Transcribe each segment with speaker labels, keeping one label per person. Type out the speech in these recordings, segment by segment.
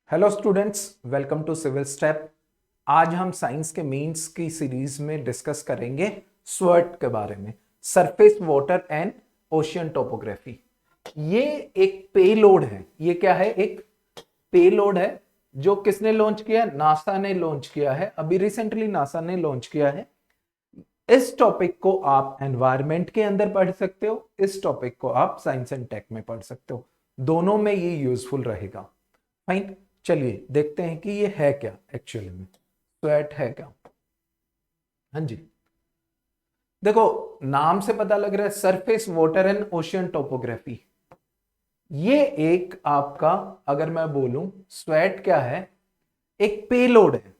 Speaker 1: Hello students, welcome to civil step. आज हम science के मीन्स की सीरीज में डिस्कस करेंगे स्वर्ट के बारे में, surface water and ocean topography. ये एक पेलोड है। ये क्या है? एक पेलोड है जो किसने लॉन्च किया? नासा ने लॉन्च किया है। अभी रिसेंटली नासा ने लॉन्च किया है। इस टॉपिक को आप एनवायरमेंट के अंदर पढ़ सकते हो, इस टॉपिक को आप साइंस एंड टेक में पढ़ सकते हो। दोनों में ये यूजफुल रहेगा। फाइन, चलिए देखते हैं कि ये है क्या एक्चुअली में। स्वेट है क्या? हाँ जी, देखो नाम से पता लग रहा है surface water and ocean topography. ये एक आपका, अगर मैं बोलूं स्वेट क्या है, एक पेलोड है।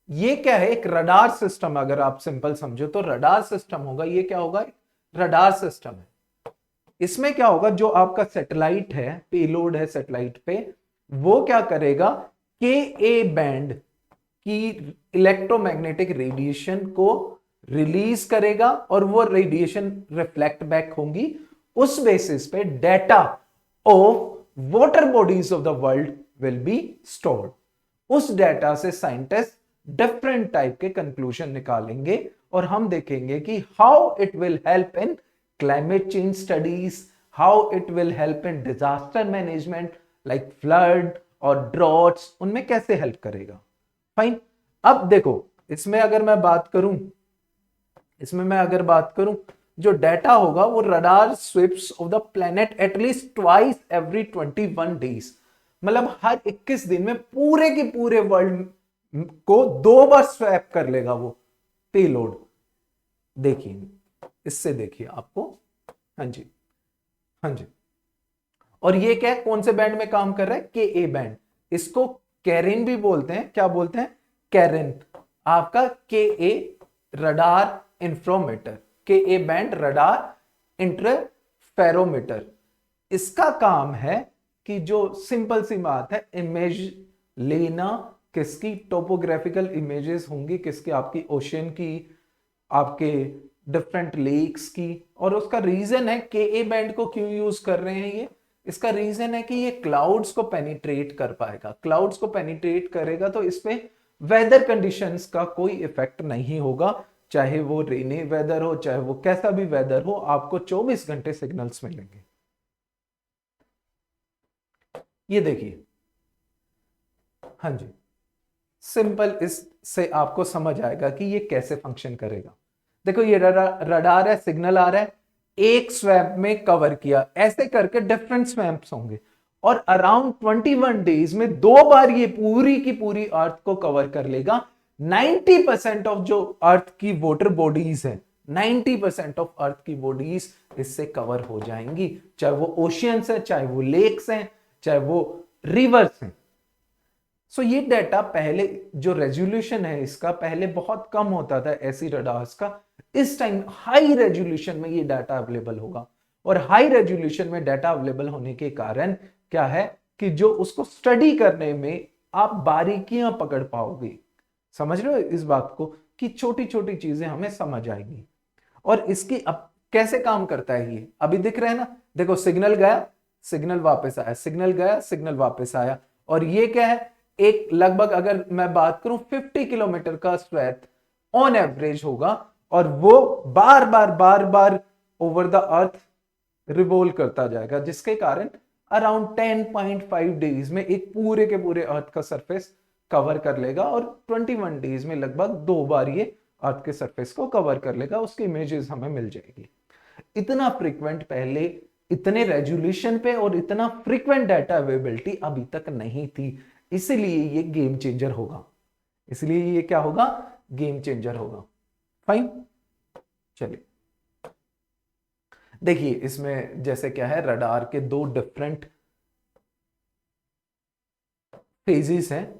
Speaker 1: ये क्या है? एक रडार सिस्टम। अगर आप सिंपल समझो तो रडार सिस्टम होगा। ये क्या होगा? रडार सिस्टम है। इसमें क्या होगा? जो आपका सैटेलाइट है, पेलोड है सैटेलाइट पे, वो क्या करेगा? के ए बैंड की इलेक्ट्रोमैग्नेटिक रेडिएशन को रिलीज करेगा और वो रेडिएशन रिफ्लेक्ट बैक होंगी। उस बेसिस पे data of water bodies of the world will be stored. उस डेटा से साइंटिस्ट डिफरेंट टाइप के कंक्लूजन निकालेंगे और हम देखेंगे कि how it will help in climate change studies, how it will help in disaster management like flood और droughts, उनमें कैसे हेल्प करेगा। फाइन, अब देखो इसमें अगर मैं बात करूं, जो डेटा होगा वो radar sweeps of the planet at least twice every 21 days, मतलब हर 21 दिन में पूरे के पूरे वर्ल्ड को 2 बार स्वैप कर लेगा वो पेलोड। देखिए, इससे देखिए आपको। हाँ जी, हाँ जी। और ये क्या है? कौन से बैंड में काम कर रहा है? के ए बैंड। इसको कैरिन भी बोलते हैं। क्या बोलते हैं? कैरिन। आपका के ए रडार इंफ्रोमीटर, के ए बैंड रडार इंटरफेरोमीटर। इसका काम है कि जो सिंपल सी बात है, इमेज लेना, किसकी? टोपोग्राफिकल इमेजेस होंगी, किसकी? आपकी ओशियन की, आपके डिफरेंट लेक्स की। और उसका रीजन है के ए बैंड को क्यों यूज कर रहे हैं ये? इसका रीजन है कि ये क्लाउड्स को पेनिट्रेट कर पाएगा। क्लाउड्स को पेनिट्रेट करेगा तो इस पे वेदर कंडीशंस का कोई इफेक्ट नहीं होगा। चाहे वो रेनी वेदर हो, चाहे वो कैसा भी वेदर हो, आपको 24 घंटे सिग्नल्स मिलेंगे। ये देखिए, हाँ जी, सिंपल इससे आपको समझ आएगा कि ये कैसे फंक्शन करेगा। देखो ये रडार है, सिग्नल आ रहा है, एक स्वैप में कवर किया, ऐसे करके डिफरेंट स्वैप्स होंगे और अराउंड 21 डेज में 2 बार ये पूरी की पूरी अर्थ को कवर कर लेगा। 90% ऑफ जो अर्थ की वाटर बॉडीज है, 90% ऑफ अर्थ की बॉडीज इससे कवर हो जाएंगी, चाहे वो ओशियंस है, चाहे वो लेक्स हैं, चाहे वो रिवर्स हैं। सो ये डाटा पहले, जो रेजोल्यूशन है इसका पहले बहुत कम होता था ऐसी रडार्स का। इस टाइम हाई रेजोल्यूशन में ये डाटा अवेलेबल होगा। और हाई रेजोल्यूशन में डाटा अवेलेबल होने के कारण क्या है कि जो उसको स्टडी करने में आप बारीकियां पकड़ पाओगे। समझ रहे हो इस बात को कि छोटी छोटी चीजें हमें समझ आएंगी। और इसकी अब कैसे काम करता है ये अभी दिख रहा है ना। देखो सिग्नल गया, सिग्नल वापस आया, सिग्नल गया, सिग्नल वापस आया। और ये क्या है? एक लगभग, अगर मैं बात करूं 50 किलोमीटर का स्वेथ ऑन एवरेज होगा और वो बार बार ओवर द अर्थ रिवॉल्व करता जाएगा, जिसके कारण अराउंड 10.5 डेज में एक पूरे के पूरे अर्थ का सरफेस कवर कर लेगा और 21 डेज में लगभग 2 बार ये अर्थ के सरफेस को कवर कर लेगा। उसकी इमेजेस हमें मिल जाएगी। इतना फ्रीक्वेंट पहले, इतने रेजोल्यूशन पे और इतना फ्रीक्वेंट डाटा अवेलेबिलिटी अभी तक नहीं थी। इसलिए ये गेम चेंजर होगा। इसलिए ये क्या होगा? गेम चेंजर होगा। फाइन, चलिए देखिए इसमें जैसे क्या है, रडार के 2 डिफरेंट फेजेस हैं,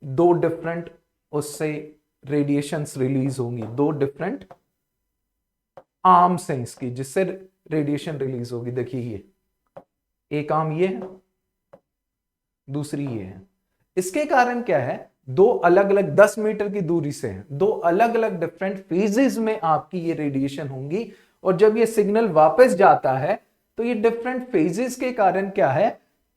Speaker 1: 2 डिफरेंट उससे रेडिएशंस रिलीज होंगी, 2 डिफरेंट आर्म्स हैं इसकी जिससे रेडिएशन रिलीज होगी। देखिए ये एक आर्म ये है, दूसरी ये है। इसके कारण क्या है, 2 अलग अलग 10 मीटर की दूरी से हैं, 2 अलग अलग डिफरेंट फेजेस में आपकी ये रेडिएशन होंगी। और जब ये सिग्नल वापस जाता है तो ये डिफरेंट फेजेस के कारण क्या है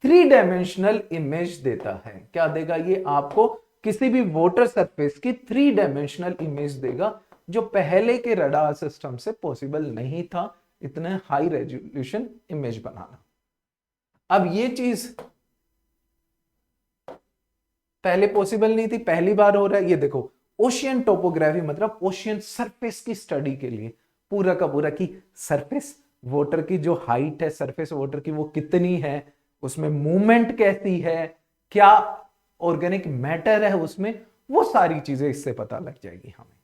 Speaker 1: थ्री डायमेंशनल इमेज देता है। क्या देगा ये आपको? किसी भी वाटर सरफेस की थ्री डायमेंशनल इमेज देगा, जो पहले के रडार सिस्टम से पॉसिबल नहीं था इतने हाई रेजोल्यूशन इमेज बनाना। अब ये चीज पहले पॉसिबल नहीं थी, पहली बार हो रहा है। ये देखो, ओशियन टोपोग्राफी मतलब ओशियन सरफेस की स्टडी के लिए पूरा का पूरा की सरफेस वाटर की जो हाइट है सरफेस वाटर की वो कितनी है, उसमें मूवमेंट कैसी है, क्या ऑर्गेनिक मैटर है उसमें, वो सारी चीजें इससे पता लग जाएगी हमें।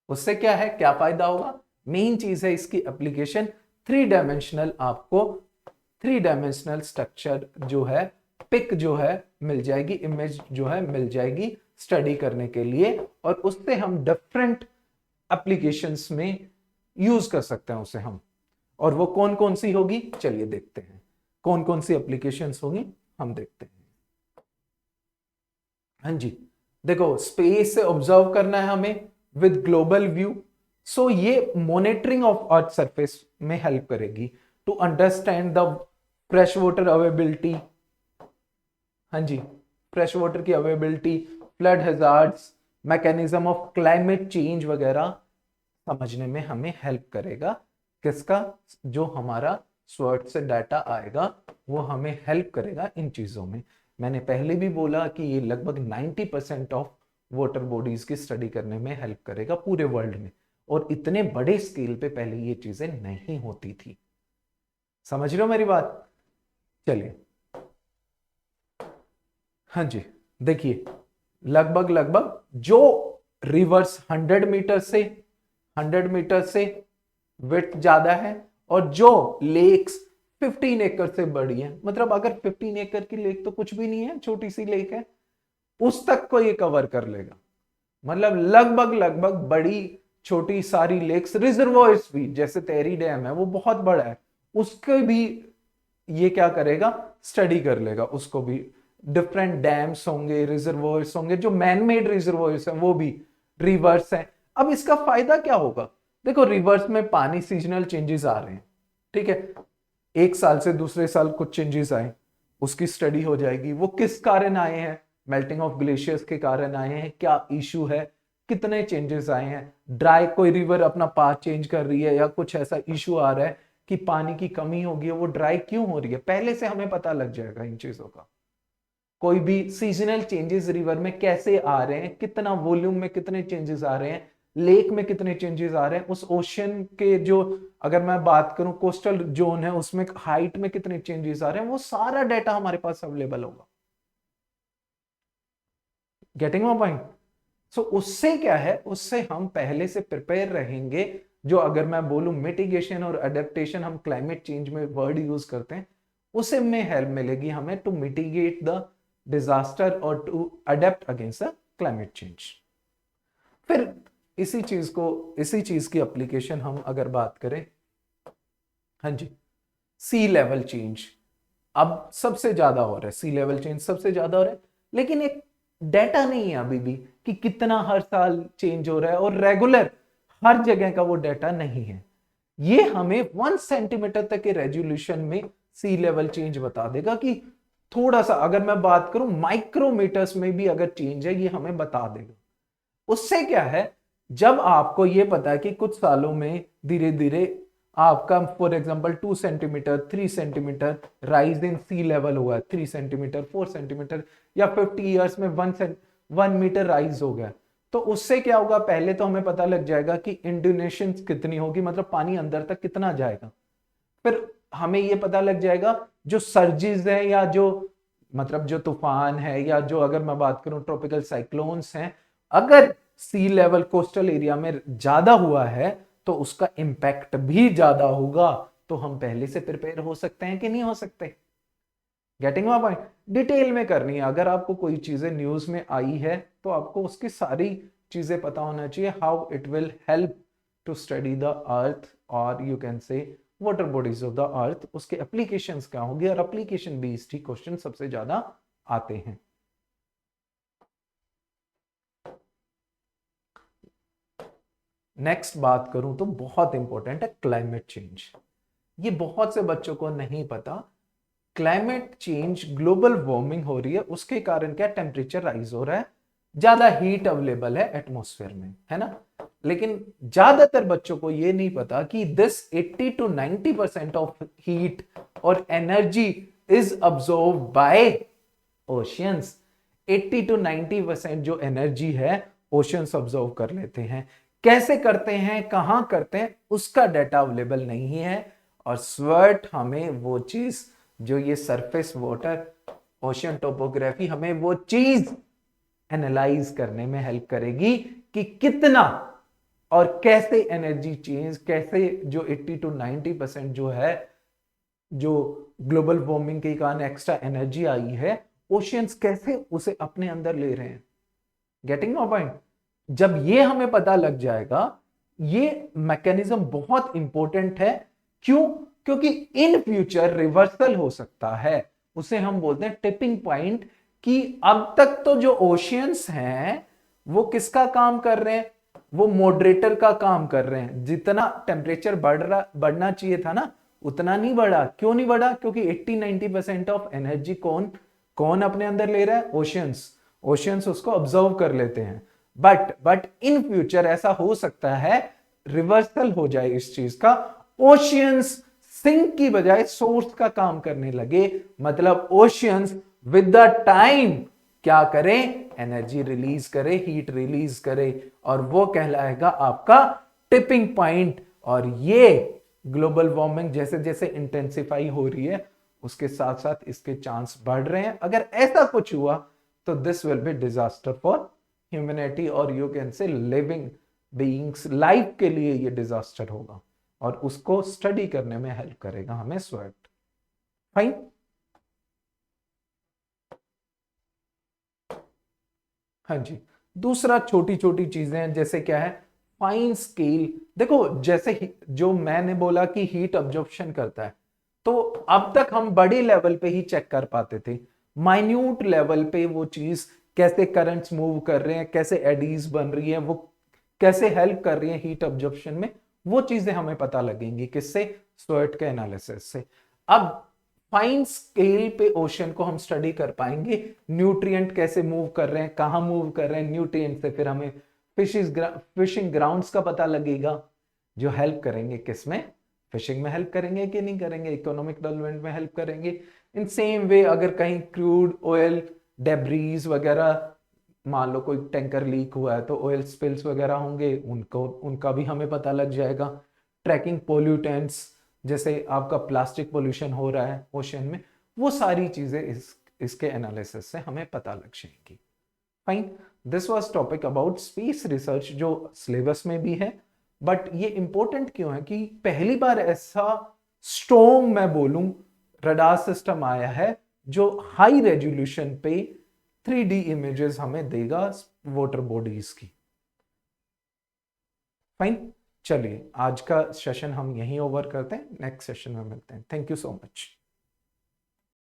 Speaker 1: उससे क्या है, क्या फायदा होगा? मेन चीज है इसकी एप्लीकेशन, थ्री डायमेंशनल आपको थ्री डायमेंशनल स्ट्रक्चर जो है, पिक जो है मिल जाएगी, इमेज जो है मिल जाएगी स्टडी करने के लिए, और उससे हम डिफरेंट एप्लीकेशंस में यूज कर सकते हैं उसे हम। और वो कौन कौन सी होगी, चलिए देखते हैं कौन कौन सी एप्लीकेशंस होगी, हम देखते हैं। हाँ जी, देखो स्पेस से ऑब्जर्व करना है हमें विद ग्लोबल व्यू, सो ये मॉनिटरिंग ऑफ अर्थ सरफेस में हेल्प करेगी to understand the fresh water availability. हाँ जी, फ्रेश वाटर की availability, flood hazards, mechanism of climate change वगैरह समझने में हमें हेल्प करेगा। किसका? जो हमारा स्वर्ट से डाटा आएगा वो हमें हेल्प करेगा इन चीजों में। मैंने पहले भी बोला कि ये लगभग 90% ऑफ वाटर बॉडीज की स्टडी करने में हेल्प करेगा पूरे वर्ल्ड में, और इतने बड़े स्केल पे पहले ये चीजें नहीं होती थी। समझ रहे हो मेरी बात? चलिए, हाँ जी, देखिए लगभग लगभग जो रिवर्स 100 मीटर से विड्थ ज्यादा है, और जो लेक्स 15 एकड़ से बड़ी है, मतलब अगर 15 एकड़ की लेक तो कुछ भी नहीं है, छोटी सी लेक है, उस तक को ये कवर कर लेगा। मतलब लगभग लगभग बड़ी छोटी सारी लेक्स, रिजर्वॉयर्स भी, जैसे तेरी डैम है वो बहुत बड़ा है, उसके भी ये क्या करेगा, स्टडी कर लेगा उसको भी। डिफरेंट डैम्स होंगे, रिजर्वॉयर्स होंगे, जो मैन मेड रिजर्वॉयर्स हैं वो भी, रिवर्स हैं। अब इसका फायदा क्या होगा? देखो रिवर्स में पानी सीजनल चेंजेस आ रहे हैं, ठीक है, एक साल से दूसरे साल कुछ चेंजेस आए, उसकी स्टडी हो जाएगी। वो किस कारण आए हैं? मेल्टिंग ऑफ ग्लेशियर्स के कारण आए हैं, क्या इशू है, कितने चेंजेस आए हैं, ड्राई कोई रिवर अपना पाथ चेंज कर रही है, या कुछ ऐसा इशू आ रहा है कि पानी की कमी होगी, वो ड्राई क्यों हो रही है, पहले से हमें पता लग जाएगा इन चीजों का। कोई भी सीजनल चेंजेस रिवर में कैसे आ रहे हैं, कितना वॉल्यूम में कितने चेंजेस आ रहे हैं, लेक में कितने चेंजेस आ रहे हैं, उस ओशन के जो, अगर मैं बात करूं कोस्टल जोन है उसमें हाइट में कितने चेंजेस आ रहे हैं, वो सारा डाटा हमारे पास अवेलेबल होगा। Getting my point? सो उससे क्या है, उससे हम पहले से प्रिपेयर रहेंगे। जो अगर मैं बोलूं मिटिगेशन और अडेप्टेशन हम क्लाइमेट चेंज में वर्ड यूज करते हैं, उसे में हेल्प मिलेगी हमें टू मिटिगेट द डिजास्टर और to adapt against the climate change. फिर इसी चीज की एप्लीकेशन हम अगर बात करें, हाँ जी, सी लेवल चेंज अब सबसे ज्यादा हो रहा है, सी लेवल चेंज सबसे ज्यादा हो रहा है, लेकिन एक डेटा नहीं है अभी भी कि कितना हर साल चेंज हो रहा है, और रेगुलर हर जगह का वो डेटा नहीं है। ये हमें 1 सेंटीमीटर तक के रेजोल्यूशन में सी लेवल चेंज बता देगा कि थोड़ा सा, अगर मैं बात करूं माइक्रोमीटर्स में भी अगर चेंज है, ये हमें बता देगा। उससे क्या है, जब आपको ये पता है कि कुछ सालों में धीरे धीरे आपका for example 2 centimetre 3 centimetre rise in sea level हुआ है, 3 सेंटीमीटर 4 सेंटीमीटर, या 50 ईयर्स में 1 मीटर राइज हो गया, तो उससे क्या होगा, पहले तो हमें पता लग जाएगा कि इंडोनेशन कितनी होगी, मतलब पानी अंदर तक कितना जाएगा। फिर हमें ये पता लग जाएगा जो सर्जिस है, या जो मतलब जो तूफान है, या जो अगर मैं बात करूं ट्रॉपिकल साइक्लोन्स हैं, अगर सी लेवल कोस्टल एरिया में ज्यादा हुआ है तो उसका इंपैक्ट भी ज्यादा होगा। तो हम पहले से प्रिपेयर हो सकते हैं कि नहीं हो सकते? Getting my point? डिटेल में करनी है, अगर आपको कोई चीजें न्यूज में आई है तो आपको उसकी सारी चीजें पता होना चाहिए, how it will help to study the earth, और you can say water bodies of the earth, उसके एप्लीकेशंस क्या होंगे, और एप्लीकेशन बेस्ड ही क्वेश्चन सबसे ज्यादा आते हैं। नेक्स्ट बात करूं तो बहुत इंपॉर्टेंट है क्लाइमेट चेंज। ये बहुत से बच्चों को नहीं पता क्लाइमेट चेंज, ग्लोबल वार्मिंग हो रही है, उसके कारण क्या टेम्परेचर राइज हो रहा है, ज्यादा हीट अवेलेबल है एटमॉस्फेयर में, है ना। लेकिन ज्यादातर बच्चों को ये नहीं पता कि दिस 80 to 90% ऑफ हीट और energy is absorb by oceans. 80 to 90% जो एनर्जी है ओशियंस अब्सॉर्ब कर लेते हैं। कैसे करते हैं, कहां करते हैं, उसका डाटा अवेलेबल नहीं है। और स्वर्ट हमें वो चीज, जो ये सरफेस वाटर ओशियन टोपोग्राफी, हमें वो चीज एनालाइज करने में हेल्प करेगी कि कितना और कैसे एनर्जी चेंज, कैसे जो 80 to 90% जो है, जो ग्लोबल वार्मिंग के कारण एक्स्ट्रा एनर्जी आई है, ओशियंस कैसे उसे अपने अंदर ले रहे हैं। Getting my point? जब ये हमें पता लग जाएगा, ये मैकेनिज्म बहुत इंपॉर्टेंट है। क्यों? क्योंकि इन फ्यूचर रिवर्सल हो सकता है, उसे हम बोलते हैं टिपिंग पॉइंट। कि अब तक तो जो ओशियंस हैं वो किसका काम कर रहे हैं, वो मॉडरेटर का काम कर रहे हैं। जितना टेम्परेचर बढ़ना चाहिए था ना, उतना नहीं बढ़ा। क्यों नहीं बढ़ा? क्योंकि 80-90% ऑफ एनर्जी कौन कौन अपने अंदर ले रहा है? ओशियंस। ओशियंस उसको ऑब्जर्व कर लेते हैं। बट इन फ्यूचर ऐसा हो सकता है, रिवर्सल हो जाए इस चीज का, ओशियंस सिंक की बजाय सोर्स का काम करने लगे। मतलब ओशियंस विद द टाइम क्या करें? एनर्जी रिलीज करे, हीट रिलीज करे, और वो कहलाएगा आपका टिपिंग पॉइंट। और ये ग्लोबल वार्मिंग जैसे जैसे इंटेंसिफाई हो रही है, उसके साथ साथ इसके चांस बढ़ रहे हैं। अगर ऐसा कुछ हुआ तो this will be disaster for humanity, और you can say living beings, life के लिए ये डिजास्टर होगा। और उसको स्टडी करने में हेल्प करेगा हमें स्वर्ट। फाइन। हाँ जी। दूसरा, छोटी छोटी चीजें जैसे क्या है, फाइन स्केल। देखो, जैसे जो मैंने बोला कि हीट अब्जॉर्प्शन करता है, तो अब तक हम बड़े लेवल पे ही चेक कर पाते थे। माइन्यूट लेवल पे वो चीज, कैसे करंट्स मूव कर रहे हैं, कैसे एडीज बन रही है, वो कैसे हेल्प कर रही है हीट अब्जॉर्प्शन में, वो चीजें हमें पता लगेंगी किससे? स्वर्ट के एनालिसिस से। अब फाइन स्केल पे ओशन को हम स्टडी कर पाएंगे, न्यूट्रिएंट कैसे मूव कर रहे हैं, कहां मूव कर रहे हैं न्यूट्रिएंट से, फिर हमें फिशिंग ग्राउंड्स का पता लगेगा, जो हेल्प करेंगे किसमें? फिशिंग में हेल्प करेंगे कि नहीं करेंगे? इकोनॉमिक डेवलपमेंट में हेल्प करेंगे। इन सेम वे, अगर कहीं क्रूड ऑयल डेब्रीज वगैरह, मान लो कोई टैंकर लीक हुआ है तो ऑयल स्पिल्स वगैरह होंगे, उनका भी हमें पता लग जाएगा। ट्रैकिंग पोल्यूटेंट्स, जैसे आपका प्लास्टिक पोल्यूशन हो रहा है ओशन में, वो सारी चीजें इसके एनालिसिस से हमें पता लग जाएंगी। Fine. This was topic about space research, जो सिलेबस में भी है। बट ये इंपॉर्टेंट क्यों है कि पहली बार ऐसा स्ट्रॉन्ग, मैं बोलूं, रडार सिस्टम आया है जो हाई रेजोल्यूशन पे 3D इमेजेस हमें देगा वाटर बॉडीज की। फाइन। चलिए, आज का सेशन हम यहीं ओवर करते हैं, नेक्स्ट सेशन में मिलते हैं। Thank you so much.